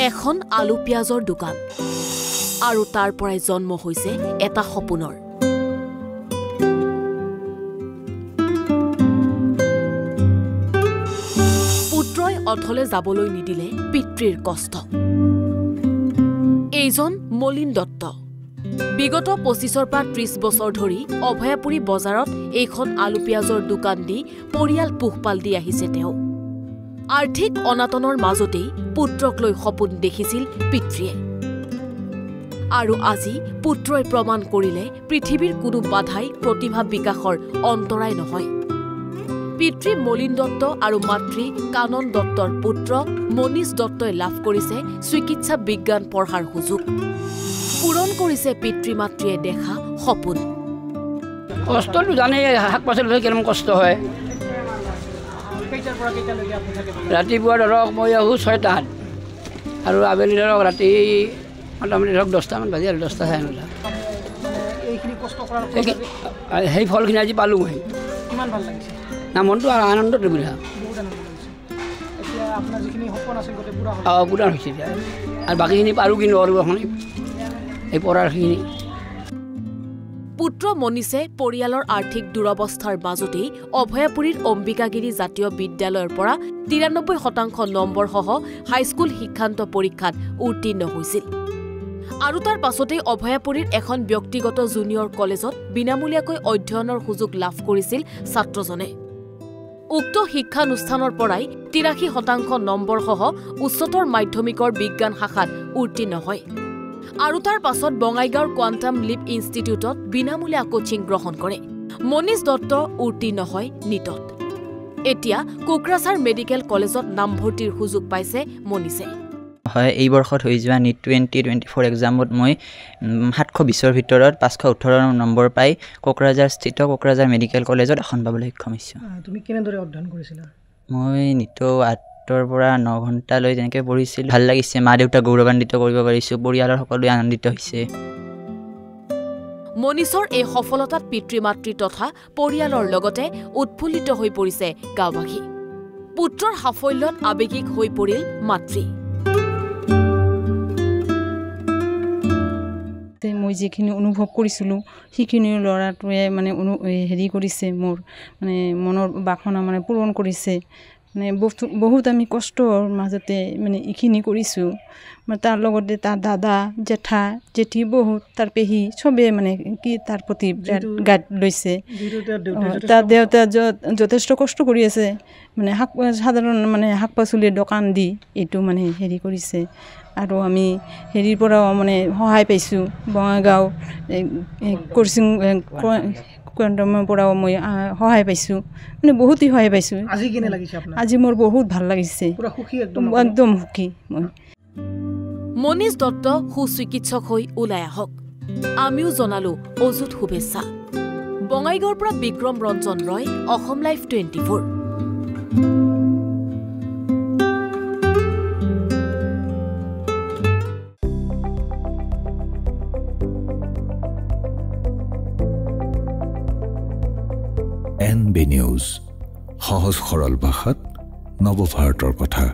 এখন আলু পিয়াজৰ দোকান আৰু তাৰ পৰাই জন্ম হৈছে এটা সপোনৰ পুত্ৰই অথলে যাবলৈ নিদিলে পিতৃৰ কষ্ট এইজন মলিন দত্ত বিগত 25 পৰা 30 বছৰ ধৰি অভয়াপুৰী বজাৰত এইখন আলু পিয়াজৰ দোকান দি পৰিয়াল পোহপাল দি আহিছে তেওঁ আৰ্থিক অনাটনৰ মাজতেই পুত্ৰক লৈ সপোন দেখিছিল পিতৃয়ে আৰু আজি পুত্ৰই প্ৰমাণ কৰিলে পৃথিৱীৰ কোনো বাধাই প্ৰতিভা বিকাশৰ অন্তৰায় নহয় পিতৃ মলিন দত্ত আৰু মাতৃ কানন দত্তৰ পুত্ৰ মনীষ দত্তই লাভ কৰিছে চিকিৎসা বিজ্ঞান পঢ়াৰ সুযোগ পূৰণ কৰিছে পিতৃ মাতৃয়ে দেখা সপোন কষ্টটো জানে শাক পাচলি কেনেকৈ কষ্ট হয় ৰাতিপুৱা ধৰক মই আহোঁ 6টাত আৰু আবেলি ধৰক ৰাতি মোটামুটি ধৰক 10টামান বাজি আৰু 10টা চাৰে 9টা সেই ফলখিনি আজি পালোঁ মই কিমান ভাল লাগিছে না মনটো আনন্দত বুঢ়া পুৰা হৈছে এতিয়া আৰু বাকীখিনি পাৰোঁ কিন্তু আৰু এখন এই পঢ়াৰখিনি পুত্ৰ মনীষে পৰিয়ালৰ আৰ্থিক দুৰৱস্থাৰ মাজতেই অভয়াপুৰীৰ অম্বিকাগিৰি জাতীয় বিদ্যালয়ৰ পৰা 93% নম্বৰসহ হাইস্কুল শিক্ষান্ত পৰীক্ষাত উত্তীৰ্ণ হৈছিল আৰু তাৰ পাছতেই অভয়াপুৰীৰ এখন ব্যক্তিগত জুনিয়ৰ কলেজত বিনামূলীয়াকৈ অধ্যয়নৰ সুযোগ লাভ কৰিছিল ছাত্ৰজনে উক্ত শিক্ষানুষ্ঠানৰ পৰাই 83% নম্বৰসহ উচ্চতৰ মাধ্যমিকৰ বিজ্ঞান শাখাত উত্তীৰ্ণ হয় আৰু তাৰ পাছত বঙাইগাঁৱৰ কোৱান্টাম লিপ ইনষ্টিটিউটত বিনামূলীয়া কোচিং গ্ৰহণ কৰে মনীষ দত্ত উত্তীৰ্ণ হয় নিটত এতিয়া কোকৰাঝাৰ মেডিকেল কলেজত নামভৰ্তিৰ সুযোগ পাইছে মনীষে হয় এই বৰ্ষত হৈ যোৱা নিট 2024 এক্সামত মই 720ৰ ভিতৰত 518 নম্বৰ পাই কোকৰাঝাৰ স্থিত কোকৰাঝাৰ মেডিকেল কলেজত এখন পাবলৈ সক্ষম হৈছোঁ তুমি কেনেদৰে অধ্যয়ন কৰিছিলা মই নিট 8ৰ পৰা 9 ঘণ্টালৈ তেনেকৈ পঢ়িছিল ভাল লাগিছে মা দেউতা গৌৰৱান্বিত কৰিব পাৰিছোঁ পৰিয়ালৰ সকলোৱে আনন্দিত হৈছে মনীষৰ এই সফলতাত পিতৃ মাতৃ তথা পৰিয়ালৰ লগতে উৎফুল্লিত হৈ পৰিছে গাঁওবাসী পুত্ৰৰ সাফল্যত আৱেগিক হৈ পৰিল মাতৃ মই যিখিনি অনুভৱ কৰিছিলোঁ সেইখিনি ল'ৰাটোৱে মানে হেৰি কৰিছে মোৰ মানে মনৰ বাসনা মানে পূৰণ কৰিছে মানে বহুত আমি কষ্টৰ মাজতে মানে এইখিনি কৰিছোঁ তাৰ লগতে তাৰ দাদা জেঠা জেঠি বহুত তাৰ পেহী চবেই মানে কি তাৰ প্ৰতি গাইড লৈছে তাৰ দেউতা যথেষ্ট কষ্ট কৰি আছে মানে সাধাৰণ মানে শাক পাচলিৰ দোকান দি এইটো মানে হেৰি কৰিছে আৰু আমি হেৰিৰ পৰাও মানে সহায় পাইছোঁ বঙাইগাঁও কোচিং কেন্দ্ৰৰ পৰাও মই সহায় পাইছোঁ মানে বহুতেই সহায় পাইছোঁ আজি কেনে লাগিছে আপোনাৰ আজি মোৰ বহুত ভাল লাগিছে পুৰা সুখী একদম সুখী মই মনীষ দত্ত সুচিকিৎসক হৈ ওলাই আহক আমিও জনালো অযুত শুভেচ্ছা বঙাইগাঁৱৰ পৰা বিক্ৰম ৰঞ্জন ৰয় অসম লাইভ 24 NB নিউজ সহজ সৰল ভাষাত নৱভাৰতৰ কথা